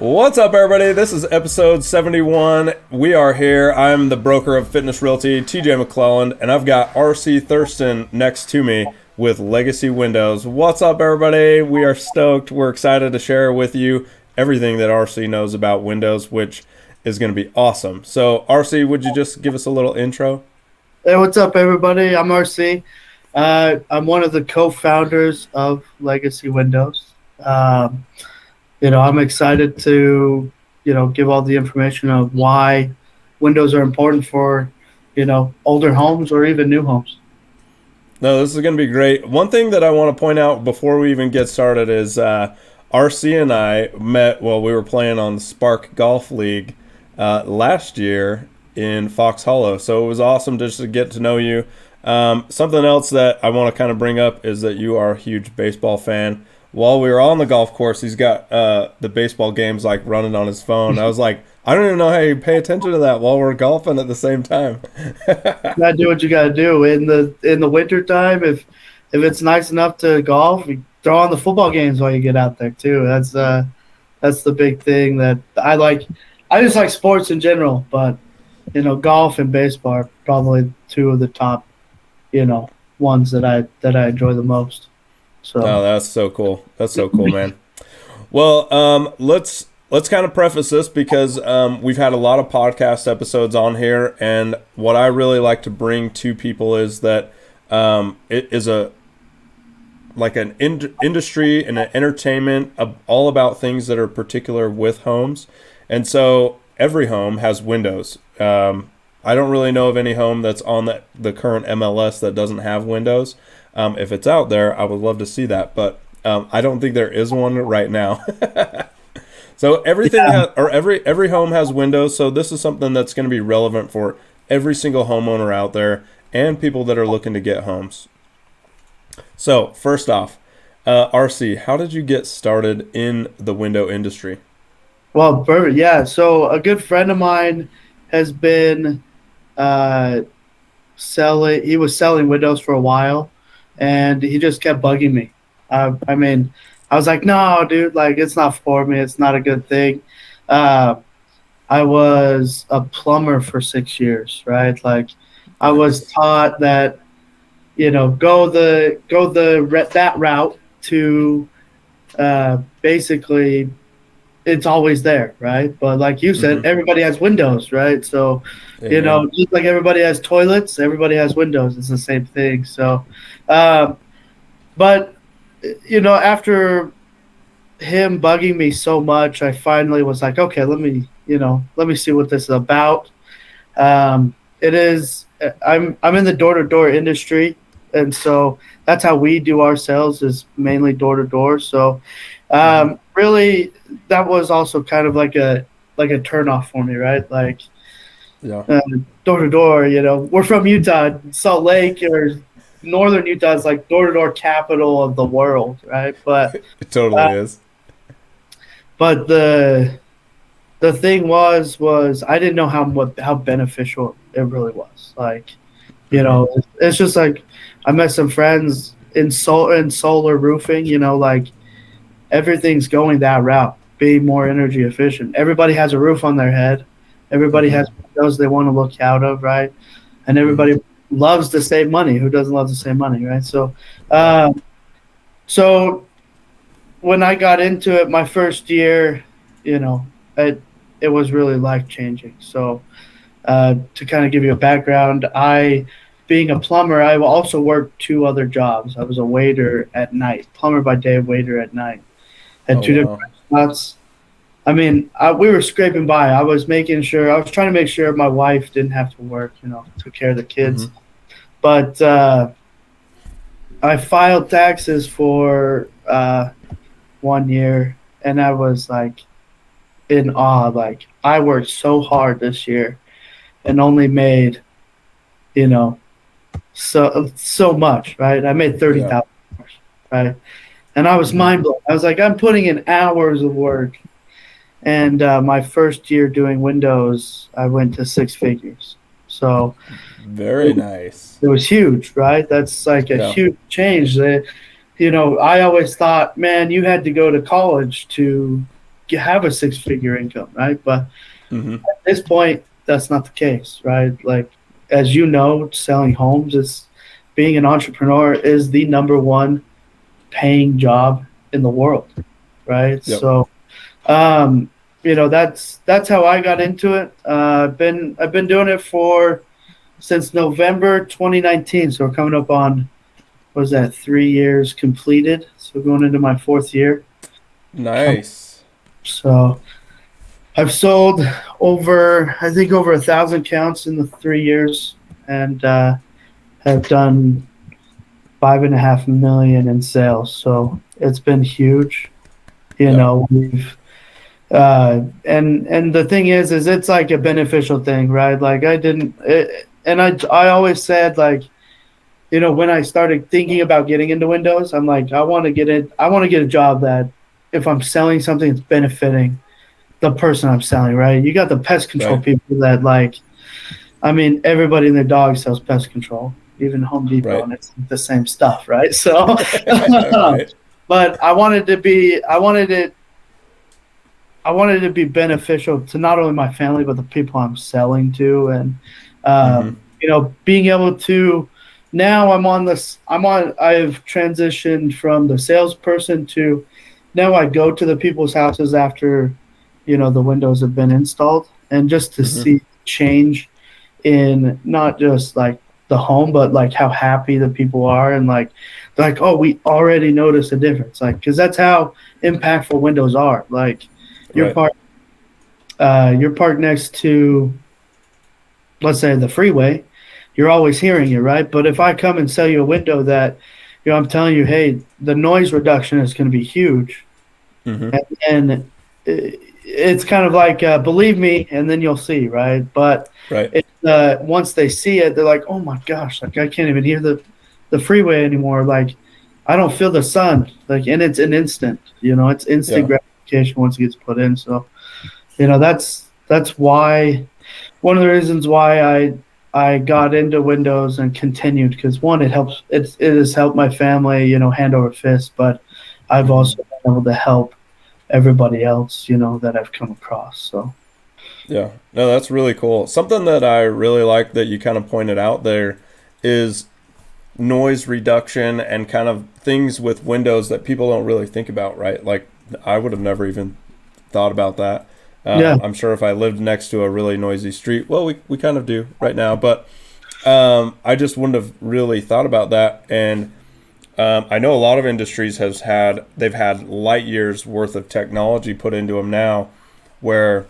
What's up, everybody? This is episode 71. We are here. I'm the broker of Fitness Realty, TJ McClelland, and I've got RC Thurston next to me with Legacy Windows. What's up, everybody? We are stoked. We're excited to share with you everything that RC knows about Windows, which is going to be awesome. So, RC, would you just give us a little intro? Hey, what's up, everybody? I'm RC. I'm one of the co-founders of Legacy Windows. I'm excited to, give all the information of why windows are important for, older homes or even new homes. No, this is going to be great. One thing that I want to point out before we even get started is RC and I met while we were playing on the Spark Golf League last year in Fox Hollow. So it was awesome just to get to know you. Something else that I want to kind of bring up is that you are a huge baseball fan. While we were on the golf course, he's got the baseball games like running on his phone. I was like, I don't even know how you pay attention to that while we're golfing at the same time. Gotta do what you gotta do in the winter time. If it's nice enough to golf, you throw on the football games while you get out there too. That's the big thing that I like. I just like sports in general, but golf and baseball are probably two of the top, ones that I enjoy the most. So. Oh, that's so cool. That's so cool, man. Well, let's kind of preface this because we've had a lot of podcast episodes on here, and what I really like to bring to people is that it is an industry and an entertainment all about things that are particular with homes, and so every home has windows. I don't really know of any home that's on the current MLS that doesn't have windows. If it's out there, I would love to see that, but I don't think there is one right now. So every home has windows. So this is something that's going to be relevant for every single homeowner out there and people that are looking to get homes. So first off, RC, how did you get started in the window industry? Well, perfect. Yeah. So a good friend of mine has been selling. He was selling windows for a while, and he just kept bugging me. I was like, no, dude, like it's not for me. It's not a good thing. I was a plumber for 6 years, right? Like I was taught that, go that route to basically it's always there, right? But like you said, everybody has windows, right? So, just like everybody has toilets, everybody has windows. It's the same thing. So, but after him bugging me so much, I finally was like, okay, let me see what this is about. It is. I'm in the door-to-door industry, and so that's how we do our sales is mainly door-to-door. So, really, that was also kind of like a turnoff for me, right? Like, door-to-door. We're from Utah, Salt Lake, or northern Utah is like door-to-door capital of the world, right? But it totally is. But the thing was I didn't know how beneficial it really was. Like, it's just like I met some friends in solar roofing. Like everything's going that route, being more energy efficient. Everybody has a roof on their head. Everybody has windows they want to look out of, right? And everybody loves to save money. Who doesn't love to save money, right? So, so when I got into it, my first year, it was really life-changing. So to kind of give you a background, being a plumber, I also worked two other jobs. I was a waiter at night, plumber by day, waiter at night. Had two different spots. We were scraping by. I was trying to make sure my wife didn't have to work, took care of the kids. But I filed taxes for 1 year, and I was like in awe. Like I worked so hard this year and only made, so much, right? I made $30,000, right? And I was mind blown. I was like, I'm putting in hours of work. And my first year doing Windows, I went to six figures. So very nice. It was huge, right? That's like a huge change. I always thought, man, you had to go to college to have a six-figure income, right? But Mm-hmm. at this point, that's not the case, right? Like, as you know, selling homes is being an entrepreneur is the number one paying job in the world, right? Yep. So, um, that's how I got into it. I've been doing it for since November 2019. So we're coming up on, what was that, 3 years completed? So going into my fourth year. Nice. So I've sold I think over 1,000 counts in the 3 years, and have done 5.5 million in sales. So it's been huge. Yep. We've and the thing is it's like a beneficial thing, right? Like I always said, like, when I started thinking about getting into Windows, I'm like, I want to get a job that if I'm selling something, it's benefiting the person I'm selling, right? You got the pest control Right. people that, like, I mean, everybody and their dog sells pest control, even Home Depot, Right. and it's the same stuff, right? So, Right. but I wanted it to be beneficial to not only my family but the people I'm selling to, and Mm-hmm. being able to now I've transitioned from the salesperson to now I go to the people's houses after the windows have been installed, and just to Mm-hmm. see change in not just like the home, but like how happy the people are, and like, oh, we already noticed a difference, like, because that's how impactful windows are. Like, you're Right. parked you're parked next to, let's say, the freeway, you're always hearing it, right? But if I come and sell you a window that, I'm telling you, hey, the noise reduction is going to be huge, Mm-hmm. and it's kind of like, believe me, and then you'll see, right? But Right. once they see it, they're like, oh my gosh, like, I can't even hear the freeway anymore. Like, I don't feel the sun, like, and it's an instant. It's instant Yeah. gratification once it gets put in. So, that's why, one of the reasons why I got into Windows and continued, because one, it has helped my family, hand over fist, but I've Mm-hmm. also been able to help everybody else, that I've come across. So Yeah. No, that's really cool. Something that I really like that you kind of pointed out there is noise reduction and kind of things with windows that people don't really think about, right? Like, I would have never even thought about that. yeah, I'm sure if I lived next to a really noisy street, well, we kind of do right now, but I just wouldn't have really thought about that. And I know a lot of industries they've had light years worth of technology put into them now, where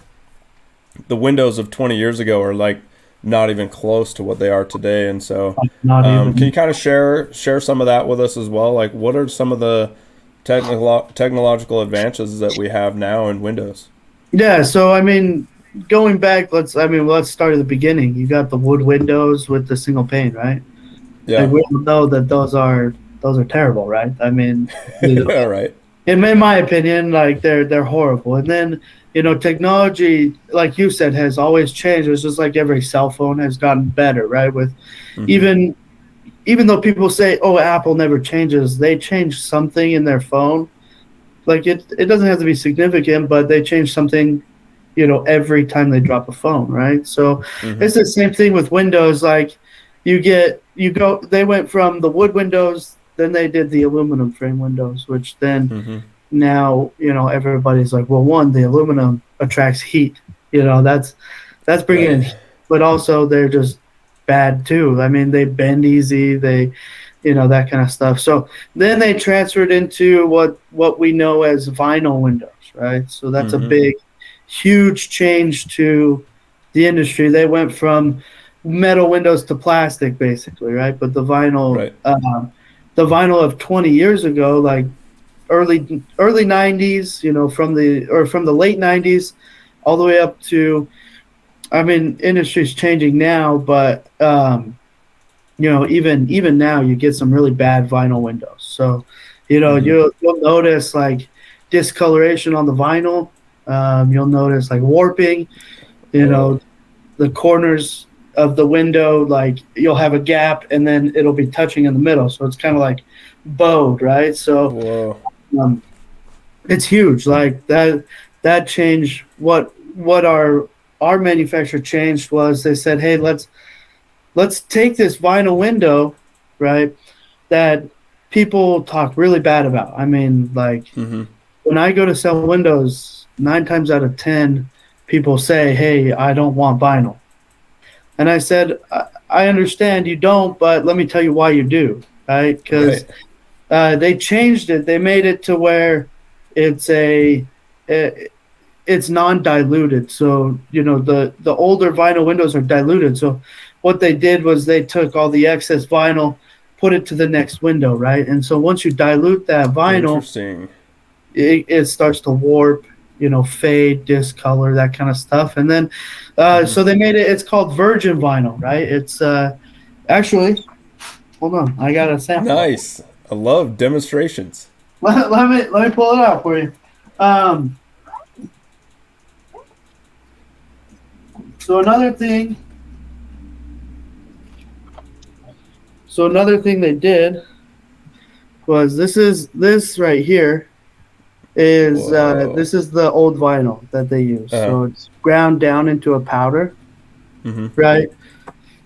the windows of 20 years ago are like not even close to what they are today. And so, not can even. you kind of share some of that with us as well? Like, what are some of the technological advances that we have now in Windows? Yeah, so I mean, going back, let's start at the beginning. You got the wood windows with the single pane, right? Like, Yeah. we all know that those are terrible, right? I mean, All right. in my opinion, like, they're horrible. And then, technology, like you said, has always changed. It's just like every cell phone has gotten better, right? With Mm-hmm. even even though people say, oh, Apple never changes, they change something in their phone. Like, it doesn't have to be significant, but they change something, every time they drop a phone, right? So Mm-hmm. it's the same thing with Windows. Like, they went from the wood windows, then they did the aluminum frame windows, which then Mm-hmm. now, everybody's like, well, one, the aluminum attracts heat. That's bringing in Right. heat, but also they're just bad too. I mean, they bend easy. They, that kind of stuff. So then they transferred into what we know as vinyl windows, right? So that's a Mm-hmm. big, huge change to the industry. They went from metal windows to plastic, basically, right? But Right. the vinyl of 20 years ago, like early 90s, from the late 90s all the way up to, I mean, industry's changing now, but even now you get some really bad vinyl windows. So, Mm-hmm. you'll notice, like, discoloration on the vinyl. You'll notice, like, warping. You Whoa. know, the corners of the window, like, you'll have a gap, and then it'll be touching in the middle. So it's kind of like bowed, right? So Whoa. um, it's huge, like that. that changed what our manufacturer changed was they said, hey, let's take this vinyl window, right, that people talk really bad about. I mean, like Mm-hmm. when I go to sell windows, 9 times out of 10, people say, hey, I don't want vinyl. And I said, I understand you don't, but let me tell you why you do, right? Because Right. they changed it. They made it to where it's it's non-diluted. So the older vinyl windows are diluted. So what they did was they took all the excess vinyl, put it to the next window, right? And so once you dilute that vinyl, Interesting. it starts to warp, fade, discolor, that kind of stuff. And then Mm-hmm. so they made it. It's called virgin vinyl, right? It's actually, hold on, I got a sample. Nice. I love demonstrations. Let me pull it out for you. Um, so another thing. So another thing they did was this right here is Whoa. this is the old vinyl that they use. Uh-huh. So it's ground down into a powder, Mm-hmm. right?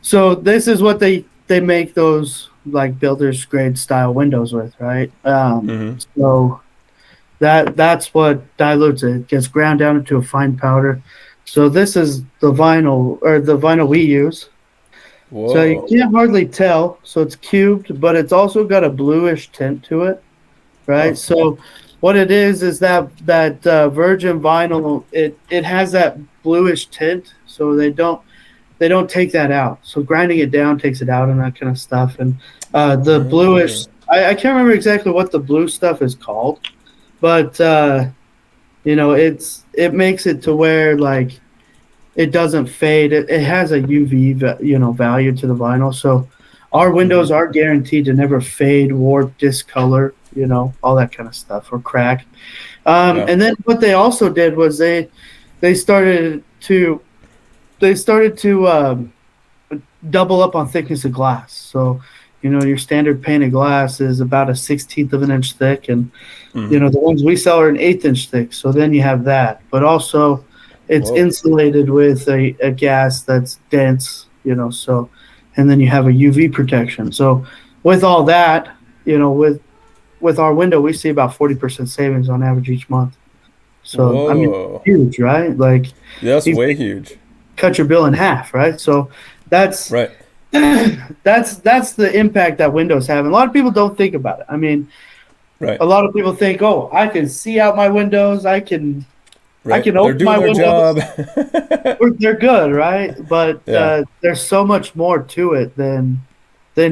So this is what they make those like builder's grade style windows with, right? Mm-hmm. So that's what dilutes it. It gets ground down into a fine powder. So this is the vinyl or the vinyl we use. So you Whoa. can't hardly tell. So it's cubed, but it's also got a bluish tint to it, right? Huh. So what it is that virgin vinyl it has that bluish tint, so they don't take that out. So grinding it down takes it out and that kind of stuff. And the Uh, bluish, I can't remember exactly what the blue stuff is called, but it makes it to where like it doesn't fade. It has a UV value to the vinyl. So our mm-hmm. windows are guaranteed to never fade, warp, discolor, all that kind of stuff or crack. Yeah. And then what they also did was they started to they started to double up on thickness of glass. So, your standard pane of glass is about a 16th of an inch thick, and Mm-hmm. the ones we sell are an eighth inch thick. So then you have that, but also it's Whoa. insulated with a gas that's dense, so, and then you have a UV protection. So with all that, with our window, we see about 40% savings on average each month. So, I mean, Whoa. huge, right? Like That's you way huge. cut your bill in half, right? So that's Right. that's the impact that windows have. And a lot of people don't think about it. I mean, Right. a lot of people think, "Oh, I can see out my windows. I can Right. They're open doing my their job. windows. They're good, right?" But Yeah. there's so much more to it than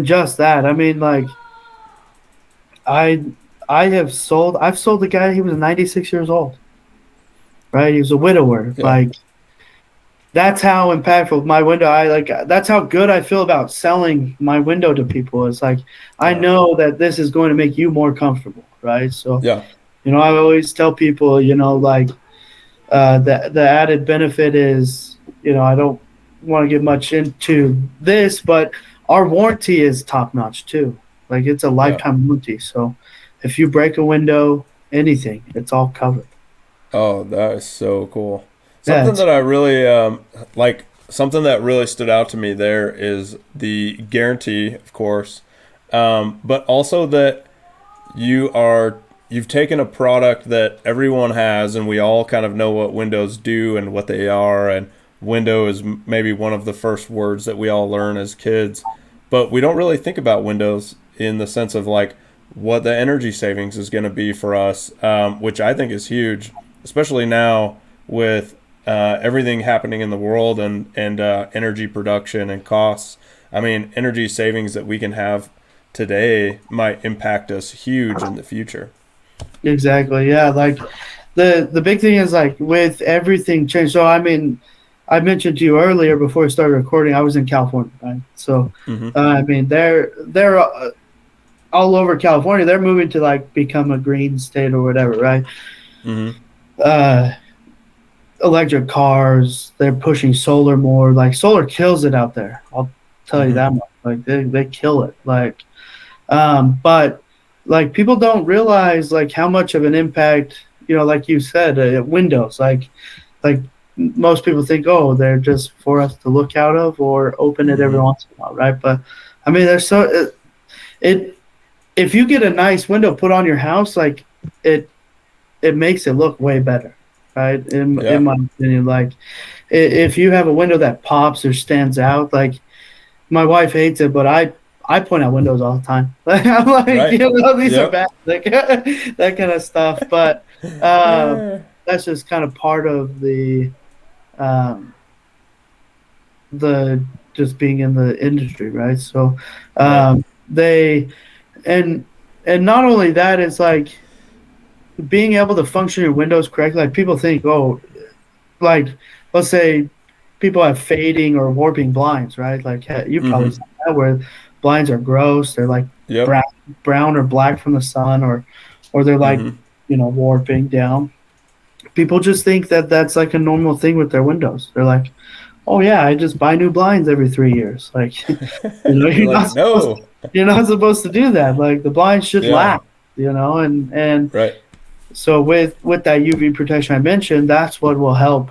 just that. I mean, like I I've sold a guy. He was 96 years old, right? He was a widower. Yeah. Like that's how impactful my window. That's how good I feel about selling my window to people. It's like I Yeah. know that this is going to make you more comfortable, right? So Yeah. I always tell people, like the added benefit is, I don't want to get much into this, but our warranty is top notch too. Like it's a Yeah. lifetime warranty. So if you break a window, anything, it's all covered. Oh, that is so cool. Yeah, Something it's that I really like, something that really stood out to me there is the guarantee, of course, but also that you've taken a product that everyone has, and we all kind of know what windows do and what they are, and window is maybe one of the first words that we all learn as kids, but we don't really think about windows in the sense of like what the energy savings is going to be for us, which I think is huge, especially now with everything happening in the world and energy production and costs. I mean, energy savings that we can have today might impact us huge in the future. exactly, yeah. Like the big thing is like with everything changed. So I mean, I mentioned to you earlier before we started recording, I was in California, right? So Mm-hmm. I mean, they're all over California. They're moving to like become a green state or whatever, right? Mm-hmm. Uh, Electric cars. They're pushing solar more. Like solar kills it out there. I'll tell you Mm-hmm. that much. Like they kill it. But like people don't realize like how much of an impact like you said, windows. Like most people think, oh, they're just for us to look out of or open it every Mm-hmm. once in a while, right? But I mean, it if you get a nice window put on your house, like it it makes it look way better, right? In Yeah. my opinion, like if you have a window that pops or stands out, like my wife hates it, but I point out windows all the time. Like I'm like, Right. these are Yep. bad, like that kind of stuff. But that's just kind of part of um, the just being in the industry, right? So Right. they and and not only that, it's like being able to function your windows correctly. Like people think, oh, like let's say people have fading or warping blinds, right? Like you probably Mm-hmm. saw that where blinds are gross. They're like Yep. brown, brown or black from the sun, or they're like Mm-hmm. warping down. People just think that that's like a normal thing with their windows. They're like, oh yeah, I just buy new blinds every 3 years. Like You're like, no. you're not supposed to do that. Like the blinds should Yeah. last, and Right. so with that UV protection I mentioned, that's what will help,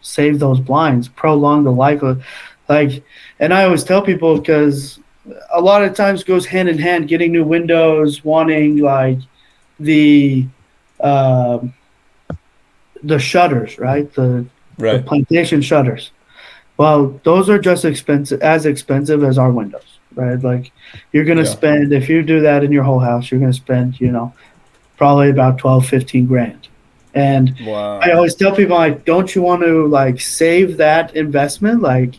save those blinds, prolong the life of, like, and I always tell people because a lot of times goes hand in hand, getting new windows, wanting like the um the shutters, right? The Right. plantation shutters. Well, those are just expensive as our windows, right? Like you're gonna Yeah. spend if you do that in your whole house, you're gonna spend, probably about 12, 15 grand. And I Wow. always tell people like, don't you want to like save that investment? Like,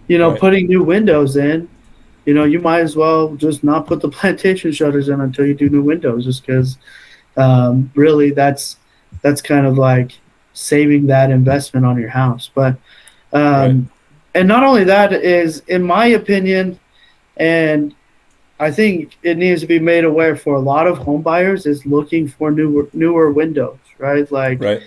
Right. putting new windows in, you might as well just not put the plantation shutters in until you do new windows, just because really that's kind of like saving that investment on your house. But Right. and not only that is, in my opinion, and I think it needs to be made aware for a lot of home buyers is looking for newer windows, right? Like, Right.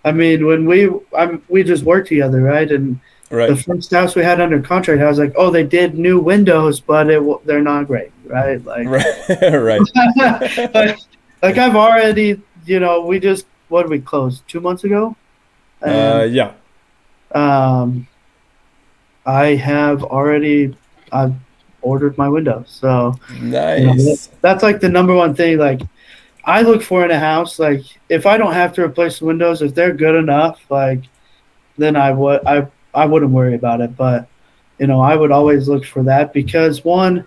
I mean, when we just worked together, right? And the Right. first house we had under contract, I was like, oh, they did new windows, but they're not great, right? Like, Right. Right. like, like I've already, we just what did we close 2 months ago, and Yeah. um, I have already I've ordered my windows, so. Nice. That's like the number one thing. Like I look for in a house. Like if I don't have to replace the windows, if they're good enough, like then I wouldn't worry about it. But I would always look for that because one,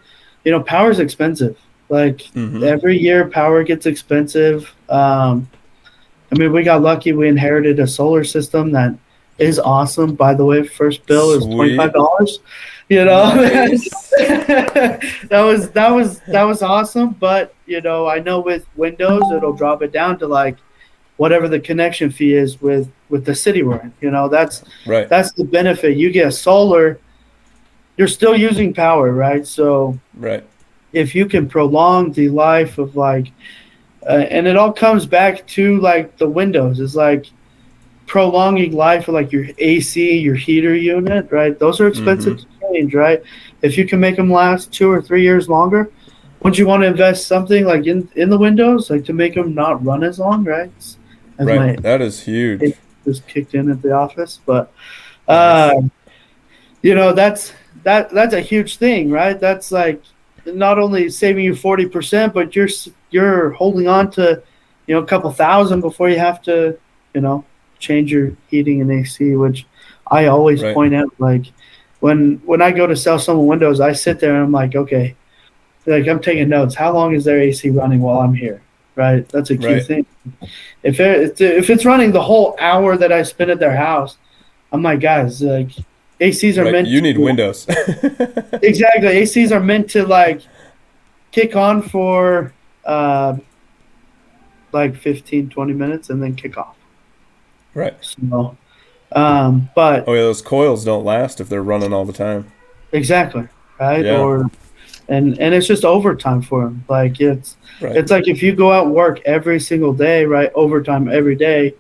power is expensive. Like Mm-hmm. every year, power gets expensive. I mean, we got lucky. We inherited a solar system that is awesome. By the way, first bill is Sweet. $25. Nice. That was awesome. But I know with Windows, it'll drop it down to like whatever the connection fee is with the city we're in. Right. That's the benefit. You get solar, you're still using power, right? So Right. if you can prolong the life of like, and it all comes back to like the windows is like prolonging life of like your AC, your heater unit, right? Those are expensive Mm-hmm. to change, right? If you can make them last 2 or 3 years longer, would you want to invest something like in the windows, like to make them not run as long, right? As Right. my That is it huge. just kicked in at the office, but uh, Nice. that's a huge thing, right? That's like not only saving you 40%, but you're holding on to a couple thousand before you have to you know change your heating and AC, which I always Right. point out. Like when I go to sell someone windows, I sit there and I'm like, okay, like I'm taking notes. How long is their AC running while I'm here? Right, that's a key Right. thing. If it's running the whole hour that I spend at their house, I'm like, guys, like ACs are Right. meant You need to windows. exactly. ACs are meant to like kick on for like 15, 20 minutes and then kick off. Right. So, but Oh yeah, those coils don't last if they're running all the time. exactly, right? Yeah. Or and it's just overtime for them. Like Right. it's like if you go out and work every single day, right? Overtime every day,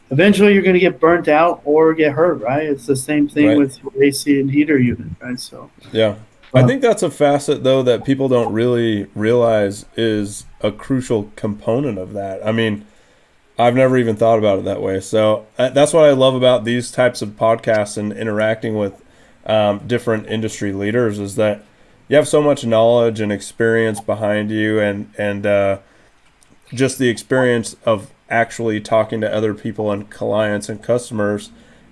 eventually you're going to get burnt out or get hurt, right? It's the same thing Right. with your AC and heater unit, right? So, Yeah. I uh, think that's a facet though that people don't really realize is a crucial component of that. I mean, I've never even thought about it that way. So that's what I love about these types of podcasts and interacting with different industry leaders is that you have so much knowledge and experience behind you, and just the experience of actually talking to other people and clients and customers,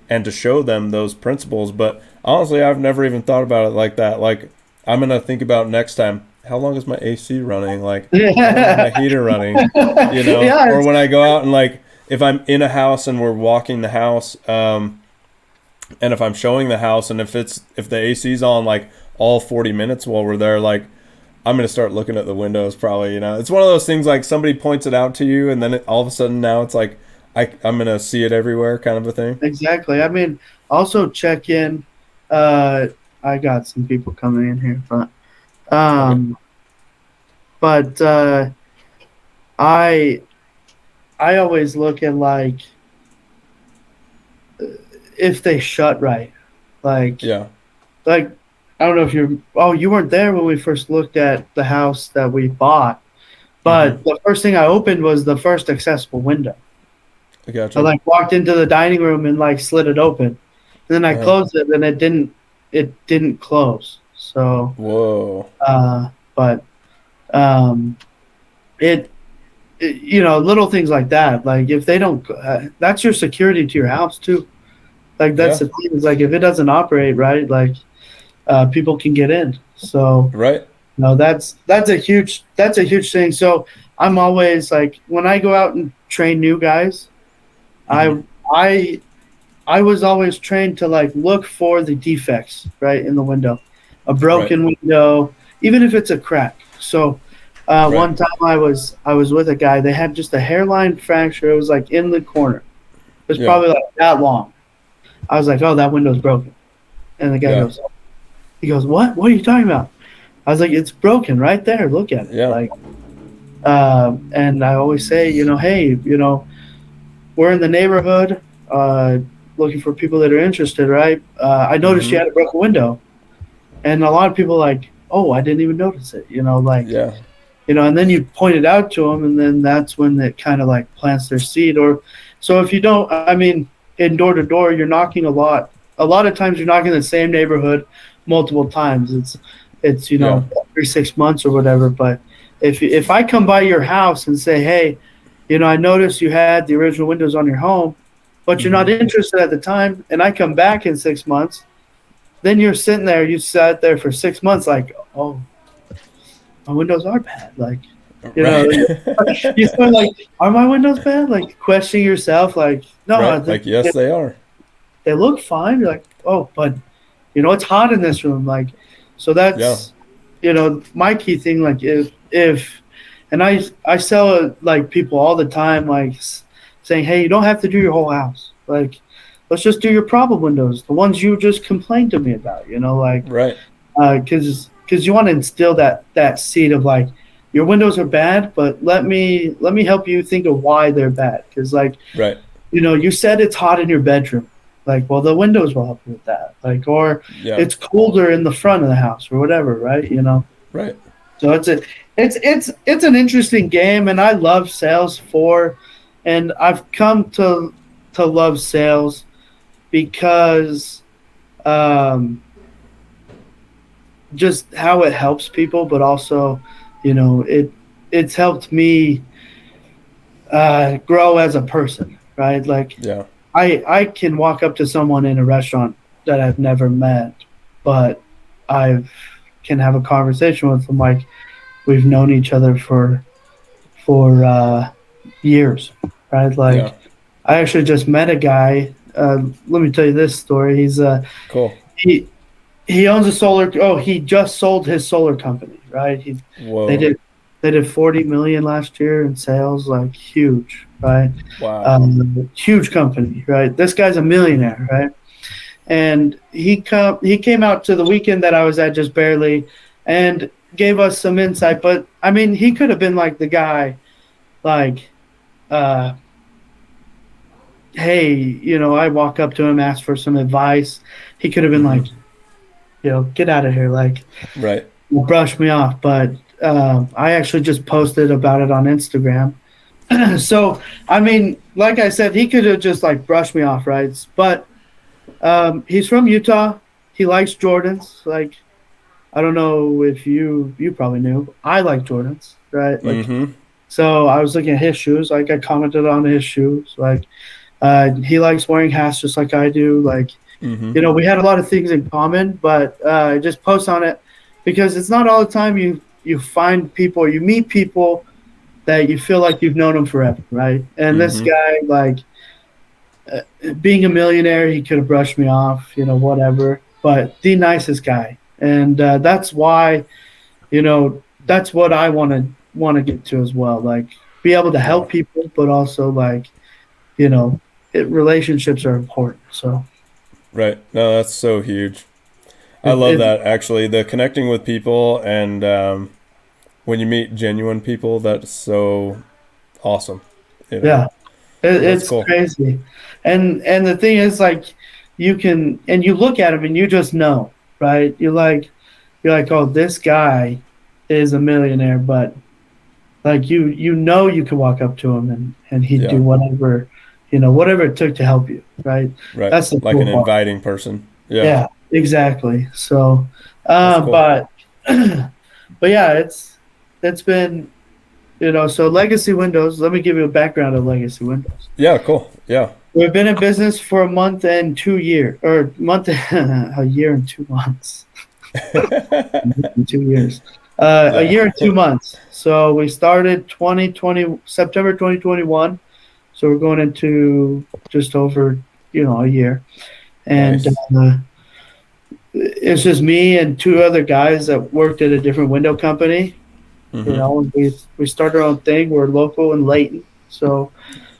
and to show them those principles. But honestly, I've never even thought about it like that. Like, I'm gonna think about next time, how long is my AC running? Like, how long is Yeah. my heater running? Yeah, Or when I go out and, like, if I'm in a house and we're walking the house, and if I'm showing the house, and if the AC's on like all 40 minutes while we're there, like, I'm gonna start looking at the windows probably. It's one of those things, like, somebody points it out to you, and then all of a sudden now it's like I'm gonna see it everywhere, kind of a thing. exactly. I mean, also check in. Uh, I got some people coming in here, Okay. um, but I I always look at like if they shut right, like Yeah. like I don't know if you're. Oh, you weren't there when we first looked at the house that we bought. Mm-hmm. But the first thing I opened was the first accessible window. I I gotcha. like walked into the dining room and like slid it open. And then I Uh-huh. closed it and it didn't close. So Whoa. but um it, little things like that. Like if they don't that's your security to your house too. Like that's Yeah. the thing is like if it doesn't operate right, like people can get in. So Right. no, that's a huge thing. So I'm always like when I go out and train new guys, Mm-hmm. I I I was always trained to like look for the defects right in the window, a Right. broken window, even if it's a crack. So Right. one time I was with a guy. They had just a hairline fracture. It was like in the corner. It was Yeah. probably like that long. I was like, oh, that window's broken. And the guy Yeah. goes, he goes, what? What are you talking about? I was like, it's broken right there. Look at it. Yeah. Like, and I always say, hey, we're in the neighborhood looking for people that are interested, right? I noticed you Mm-hmm. had a broken window, and a lot of people are like, oh, I didn't even notice it, like, Yeah. and then you point it out to them, and then that's when it kind of like plants their seed. Or so if you don't, I mean, in door to door, you're knocking a lot. A lot of times you're knocking the same neighborhood multiple times. It's Yeah. every 6 months or whatever. But if I come by your house and say, hey, I noticed you had the original windows on your home, but you're not Mm-hmm. interested at the time, and I come back in 6 months, then you're sitting there. You sat there for 6 months, like, oh, my windows are bad. Like, you Right. know, you start like, are my windows bad? Like questioning yourself. Like, no, Right. Like, yes, they are. they look fine. You're like, oh, but it's hot in this room. Like, so Yeah. that's my key thing. Like, if and I sell like people all the time, like saying, hey, you don't have to do your whole house. Like, let's just do your problem windows, the ones you just complained to me about. Like, Right. because you want to instill that seed of like your windows are bad, but let me help you think of why they're bad. Because like Right. you said it's hot in your bedroom, like, well, the windows will help you with that, like, or Yeah. it's colder in the front of the house or whatever, right? Right. So it's an interesting game, and I love sales and I've come to love sales because um just how it helps people, but also, it's helped me grow as a person, right? Like Yeah. I can walk up to someone in a restaurant that I've never met, but I can have a conversation with them like we've known each other for years, right? Yeah. Like I actually just met a guy. Let me tell you this story. Cool. He he owns a solar. Oh, he just sold his solar company, right? They Whoa. did they did 40 million last year in sales, like huge, right? Wow. Huge company, right? This guy's a millionaire, right? And he came out to the weekend that I was at just barely, and gave us some insight. But I mean, he could have been like the guy, like, uh, hey, I walk up to him, ask for some advice. He could have been Mm-hmm. like, get out of here, like Right. brush me off. But I actually just posted about it on Instagram, So, I mean, like I said, he could have just like brushed me off, right? But he's from Utah. He likes Jordans. Like, I don't know if you probably knew. I like Jordans, right? Like, Mm-hmm. so I was looking at his shoes. Like, I commented on his shoes. Like, he likes wearing hats just like I do. Like, Mm-hmm. we had a lot of things in common, but I just post on it because it's not all the time you find people, you meet people that you feel like you've known them forever, right? And this Mm-hmm. guy, like, being a millionaire, he could have brushed me off, whatever. But the nicest guy, and that's why, that's what I want to get to as well. Like, be able to Yeah. help people, but also like, relationships are important. So Right. No, that's so huge. I it, love it that actually. The connecting with people and when you meet genuine people, that's so awesome. You know. yeah, So that's it's cool. crazy, and the thing is, like, you look at him and you just know, right? You're like, oh, this guy is a millionaire, but like you could walk up to him and he'd Yeah. do whatever it took to help you, right? Right. That's the Like an cool part. inviting person. Yeah. Yeah, exactly. So, That's cool. but but yeah, it's been, so Legacy Windows. Let me give you a background of Legacy Windows. Yeah. Cool. Yeah. We've been in business for a month and 2 years, or month, a year and 2 months, in 2 years, a Yeah. year and 2 months. So we started 2020 September 2021. So we're going into just over, a year, and Nice. it's just me and two other guys that worked at a different window company. Mm-hmm. And we started our own thing. We're local in Layton, so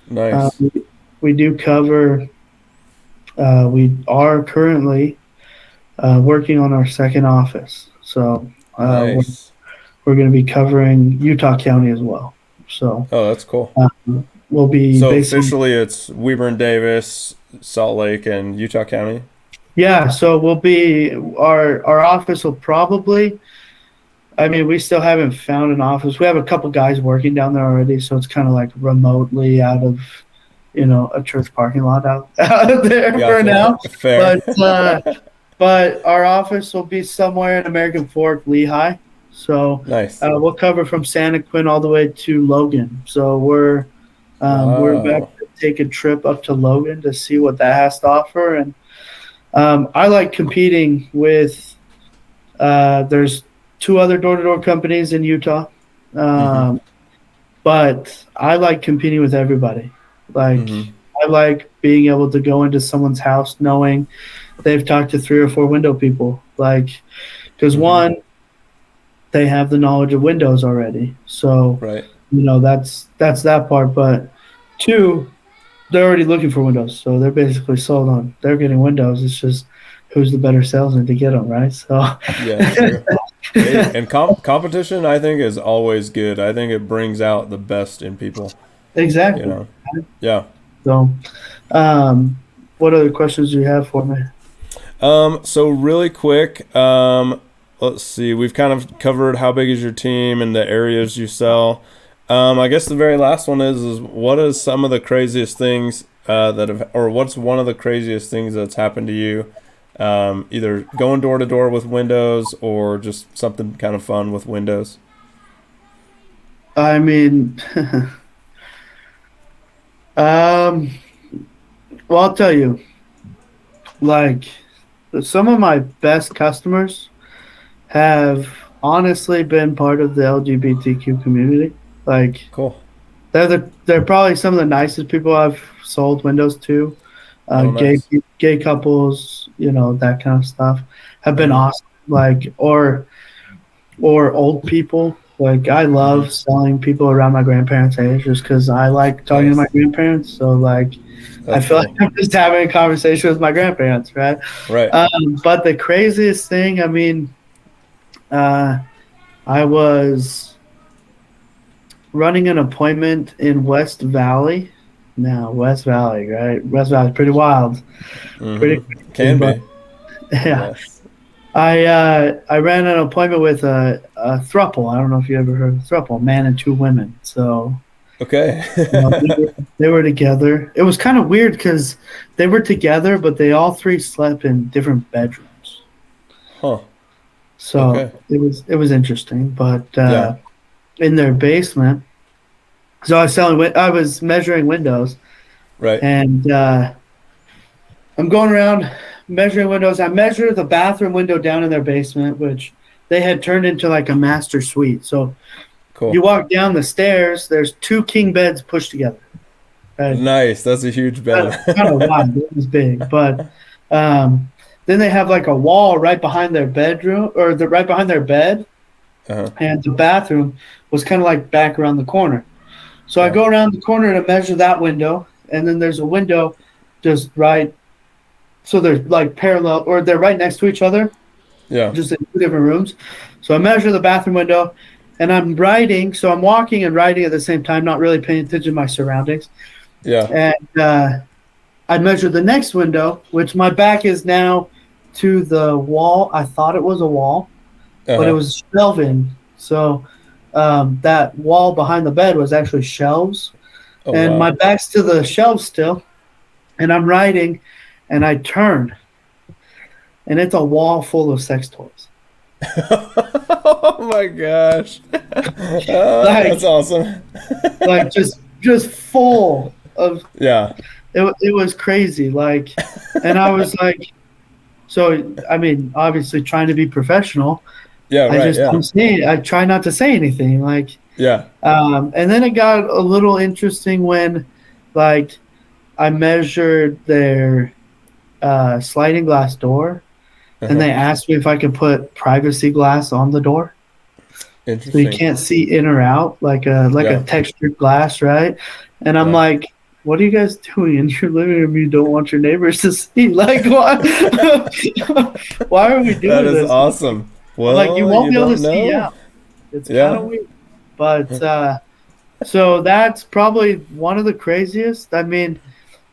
uh, Nice. we, we do cover. We are currently working on our second office, so Nice. we're going to be covering Utah County as well. So Oh, that's cool. uh, we'll be So basically, officially, it's Weber and Davis, Salt Lake, and Utah County. yeah. So we'll be our office will probably. I mean, we still haven't found an office. We have a couple guys working down there already, so it's kind of like remotely out of, a church parking lot out there for Gotcha. now. Fair. But but our office will be somewhere in American Fork, Lehigh. So Nice. we'll cover from Santa Quinn all the way to Logan. So we're about Wow. to take a trip up to Logan to see what that has to offer. And I like competing with. There's two other door-to-door companies in Utah, Mm-hmm. um, but I like competing with everybody. Like, Mm-hmm. I like being able to go into someone's house knowing they've talked to three or four window people. Like, because Mm-hmm. one, they have the knowledge of Windows already, so Right. that's that part. But two, they're already looking for Windows, so they're basically sold on. They're getting Windows. It's just who's the better salesman to get them, right? So Yeah, true. And competition, I think, is always good. I think it brings out the best in people, you exactly. know? Yeah. So, um, what other questions do you have for me? So really quick, let's see. We've kind of covered how big is your team and the areas you sell. I guess the very last one is what is some of the craziest things or what's one of the craziest things that's happened to you? Either going door to door with Windows or just something kind of fun with Windows. I mean, um, well, I'll tell you, like, some of my best customers have honestly been part of the LGBTQ community. Like, Cool. they're probably some of the nicest people I've sold windows to. Oh, Gay nice. gay couples, that kind of stuff, have been Mm-hmm. awesome. Like, or old people. Like, I Mm-hmm. love selling people around my grandparents' age just because I like talking to my Nice. grandparents. So, like, I That's feel like cool. I'm just having a conversation with my grandparents, right? Right. But the craziest thing, I mean, uh, I was running an appointment in West Valley. Now, West Valley, right? West Valley, pretty wild, pretty Mm-hmm. crazy, Can but be. yeah. Yes. I ran an appointment with a throuple. I don't know if you ever heard of throuple, man and two women. So Okay. They were together. It was kind of weird because they were together, but they all three slept in different bedrooms. Huh. So Okay. it was interesting. But Yeah. in their basement, so I was measuring windows, Right. and I'm going around measuring windows. I measure the bathroom window down in their basement, which they had turned into like a master suite. So you Cool. walk down the stairs. There's two king beds pushed together. Right? Nice. That's a huge bed. Kind of wide. It was big, but um, then they have like a wall right behind their bedroom, or right behind their bed, Uh-huh. and the bathroom was kind of like back around the corner. So I Yeah. go around the corner to measure that window, and then there's a window just right. So they're like parallel, or they're right next to each other, Yeah. just in two different rooms. So I measure the bathroom window, and I'm writing. So I'm walking and writing at the same time, not really paying attention to my surroundings. Yeah. And I measured the next window, which my back is now to the wall. I thought it was a wall, but it Uh-huh. was shelving. So that wall behind the bed was actually shelves, Oh and my wow. back's to the shelves still. And I'm writing, and I turn, and it's a wall full of sex toys. Oh my gosh. That's Like, awesome. just full of Yeah. it was crazy. Like, and I was like, so I mean, obviously trying to be professional. Yeah, I right. just Yeah. don't say. I try not to say anything. Like, Yeah. and then it got a little interesting when, like, I measured their sliding glass door, and Uh-huh. they asked me if I could put privacy glass on the door, so you Interesting. can't see in or out, like a Yeah. textured glass, right? And I'm Yeah. like, what are you guys doing in your living room? You don't want your neighbors to see. Like, why? Why are we That doing is this? awesome. I'm like, you Well, won't you be able to don't see know. out. It's kind of Yeah. weird. But so that's probably one of the craziest. I mean,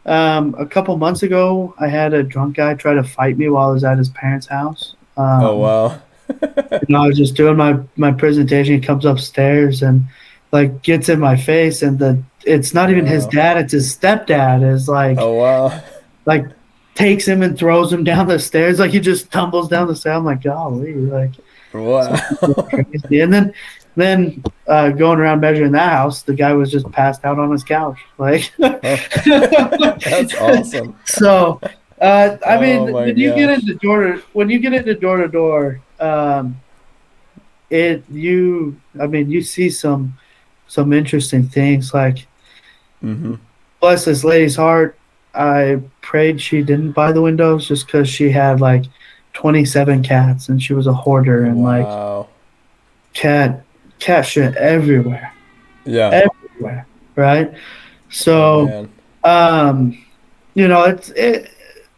a couple months ago, I had a drunk guy try to fight me while I was at his parents' house. Oh wow. I was just doing my presentation. He comes upstairs and like gets in my face, and it's not even his Wow. dad; it's his stepdad. Is Oh wow. like takes him and throws him down the stairs. Like he just tumbles down the stairs. I'm like, golly, like something Wow. crazy. And then going around measuring that house, the guy was just passed out on his couch. Like, Oh, that's awesome. so, I Oh mean, my gosh. when you get into door to door, I mean, you see some interesting things. Like, Mm-hmm. bless this lady's heart, I prayed she didn't buy the windows just because she had like 27 cats and she was a hoarder, and like Wow. cat cat shit everywhere, Yeah. everywhere, right? Oh So, man. um, it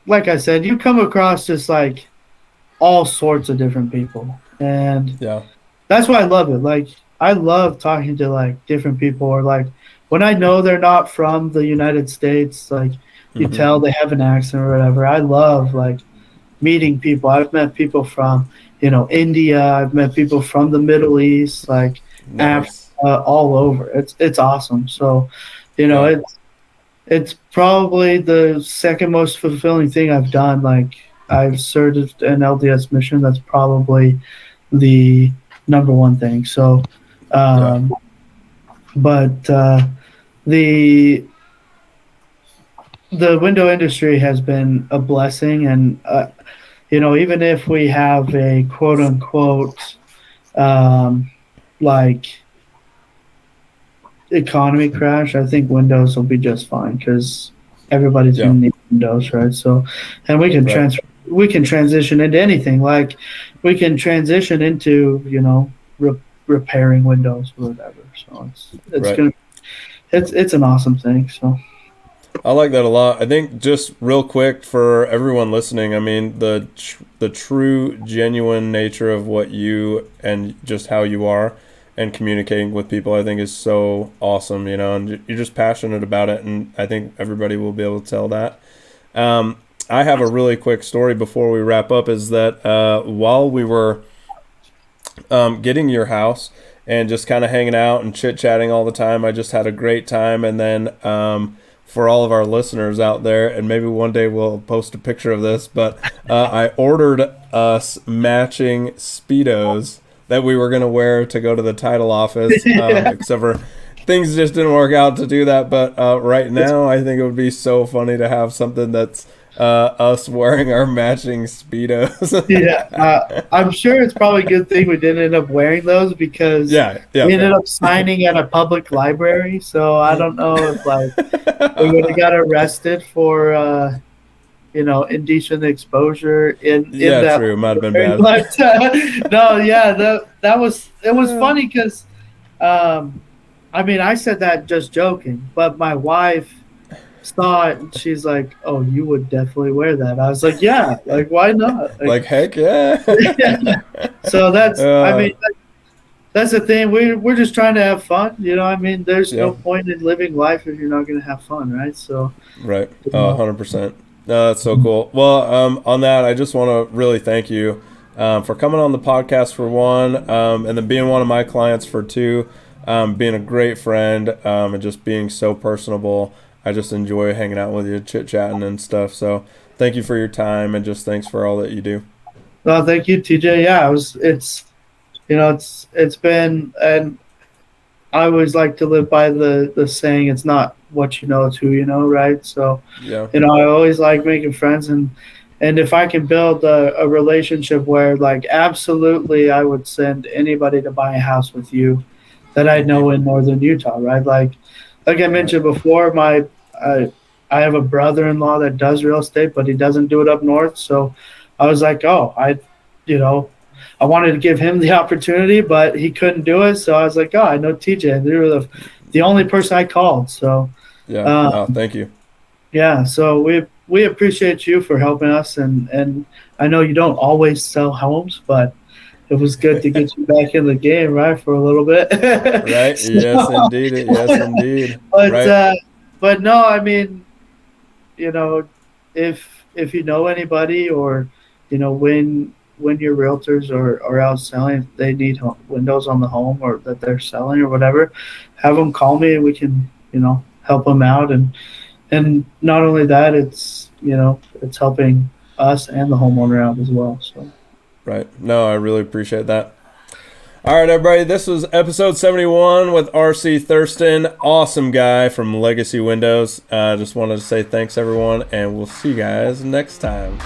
like I said, you come across just like all sorts of different people, and Yeah. that's why I love it. Like, I love talking to like different people, or like when I know they're not from the United States, like you Mm-hmm. tell they have an accent or whatever. I love like meeting people. I've met people from, India. I've met people from the Middle East, like Africa, Nice. all over. It's awesome. So, Yeah. it's probably the second most fulfilling thing I've done. Like, I've served an LDS mission. That's probably the number one thing. So, Yeah. um, but the the window industry has been a blessing, and even if we have a quote unquote um, like economy crash, I think Windows will be just fine because everybody's Yeah. going to need Windows, right? So, and Right. we can transition into anything. Like, we can transition into repairing Windows or whatever. So Right. it's an awesome thing. So I like that a lot. I think just real quick for everyone listening, I mean the true genuine nature of what you and just how you are and communicating with people, I think is so awesome, and you're just passionate about it, and I think everybody will be able to tell that. I have a really quick story before we wrap up. Is that while we were getting your house and just kind of hanging out and chit-chatting all the time. I just had a great time. And then for all of our listeners out there, and maybe one day we'll post a picture of this, but I ordered us matching Speedos that we were going to wear to go to the title office, except for things just didn't work out to do that. But right now, I think it would be so funny to have something that's us wearing our matching Speedos. Yeah, I'm sure it's probably a good thing we didn't end up wearing those, because we ended up signing at a public library. So I don't know if we would have got arrested for indecent exposure in that. True. It might have been bad. But no, yeah, it was funny because I said that just joking, but my wife saw it and she's like, "Oh, you would definitely wear that." I was like, "Yeah, like why not?" Like heck yeah. Yeah. So that's that's the thing. We're just trying to have fun, There's no point in living life if you're not going to have fun, right? So right, 100%. No, that's so cool. Well, on that, I just want to really thank you for coming on the podcast for one, and then being one of my clients for two, being a great friend, and just being so personable. I just enjoy hanging out with you, chit-chatting and stuff. So thank you for your time, and just thanks for all that you do. Well, thank you, TJ. Yeah, it's been, and I always like to live by the saying, it's not what you know, it's who you know, right? So, yeah. I always like making friends, and if I can build a relationship where, like, absolutely I would send anybody to buy a house with you that I know in northern Utah, right? Like I mentioned before, I have a brother-in-law that does real estate, but he doesn't do it up north. So I was like, I wanted to give him the opportunity, but he couldn't do it. So I was like, I know TJ. They were the only person I called. So thank you. Yeah, so we appreciate you for helping us, and I know you don't always sell homes, but it was good to get you back in the game, right, for a little bit. Right. So, yes, indeed. Yes, indeed. But right. But no, if you know anybody, or when your realtors are out selling, if they need windows on the home or that they're selling or whatever, have them call me and we can help them out, and not only that, it's it's helping us and the homeowner out as well. So. Right. No, I really appreciate that. All right, everybody. This was episode 71 with RC Thurston. Awesome guy from Legacy Windows. Just wanted to say thanks, everyone, and we'll see you guys next time.